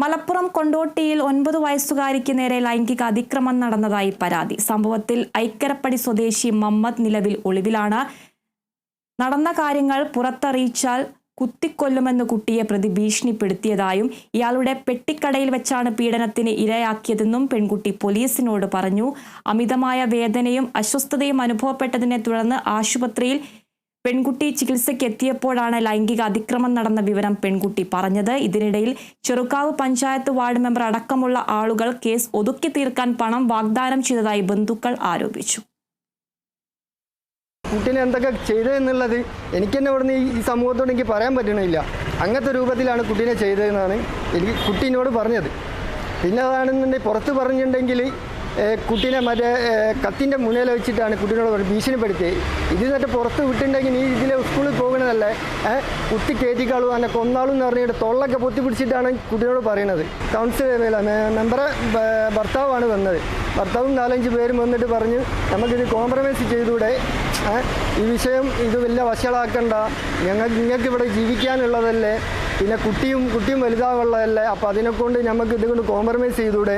മലപ്പുറം കൊണ്ടോട്ടിയിൽ 9 വയസ്സുകാരിക്ക് നേരെ ലൈംഗിക അതിക്രമം നടന്നതായി പരാതി. സംഭവത്തിൽ ഐക്കരപ്പടി സ്വദേശി മമ്മദ് നിലവിൽ ഒളിവിലാണ്. നടന്ന കാര്യങ്ങൾ പുറത്തറിയിച്ചാൽ കുത്തിക്കൊല്ലുമെന്ന് കുട്ടിയെ പ്രതി ഭീഷണിപ്പെടുത്തിയതായും ഇയാളുടെ പെട്ടിക്കടയിൽ വെച്ചാണ് പീഡനത്തിന് ഇരയാക്കിയതെന്നും പെൺകുട്ടി പോലീസിനോട് പറഞ്ഞു. അമിതമായ വേദനയും അസ്വസ്ഥതയും അനുഭവപ്പെട്ടതിനെ തുടർന്ന് ആശുപത്രിയിൽ പെൺകുട്ടി ചികിത്സയ്ക്ക് എത്തിയപ്പോഴാണ് ലൈംഗിക അതിക്രമം നടന്ന വിവരം പെൺകുട്ടി പറഞ്ഞത്. ഇതിനിടയിൽ ചെറുക്കാവ് പഞ്ചായത്ത് വാർഡ് മെമ്പർ അടക്കമുള്ള ആളുകൾ കേസ് ഒതുക്കി തീർക്കാൻ പണം വാഗ്ദാനം ചെയ്തതായി ബന്ധുക്കൾ ആരോപിച്ചു. കുട്ടീനെ എന്തൊക്കെ ചെയ്തതെന്നുള്ളത് എനിക്ക് തന്നെ ഇവിടുന്ന് ഈ സമൂഹത്തോട് എനിക്ക് പറയാൻ പറ്റണില്ല. അങ്ങനത്തെ രൂപത്തിലാണ് കുട്ടീനെ ചെയ്തതെന്നാണ് എനിക്ക് കുട്ടീനോട് പറഞ്ഞത്. പിന്നെ അതാണെന്നുണ്ടെങ്കിൽ പുറത്ത് പറഞ്ഞിട്ടുണ്ടെങ്കിൽ കുട്ടീനെ മറ്റേ കത്തിൻ്റെ മുന്നിൽ വെച്ചിട്ടാണ് കുട്ടീനോട് ഭീഷണിപ്പെടുത്തിയത്. ഇത് എന്നിട്ട് പുറത്ത് വിട്ടിട്ടുണ്ടെങ്കിൽ നീ ഇതിലെ സ്കൂളിൽ പോകണതല്ലേ, കുത്തി കയറ്റിക്കാളും എന്നെ കൊന്നാളും എന്ന് പറഞ്ഞിട്ട് തൊള്ളൊക്കെ പൊത്തി പിടിച്ചിട്ടാണ് കുട്ടീനോട് പറയുന്നത്. കൗൺസിലർ മെമ്പറെ ഭർത്താവാണ് വന്നത്. ഭർത്താവും 4-5 പേരും വന്നിട്ട് പറഞ്ഞ് നമുക്കിത് കോംപ്രമൈസ് ചെയ്തൂടെ, ഈ വിഷയം ഇത് വലിയ വഷളാക്കണ്ട, നിങ്ങൾക്ക് ഇവിടെ ജീവിക്കാനുള്ളതല്ലേ, പിന്നെ കുട്ടിയും വലുതാവുള്ളതല്ലേ, അപ്പോൾ അതിനെക്കൊണ്ട് നമുക്ക് ഇതുകൊണ്ട് കോംപ്രമൈസ് ചെയ്തൂടെ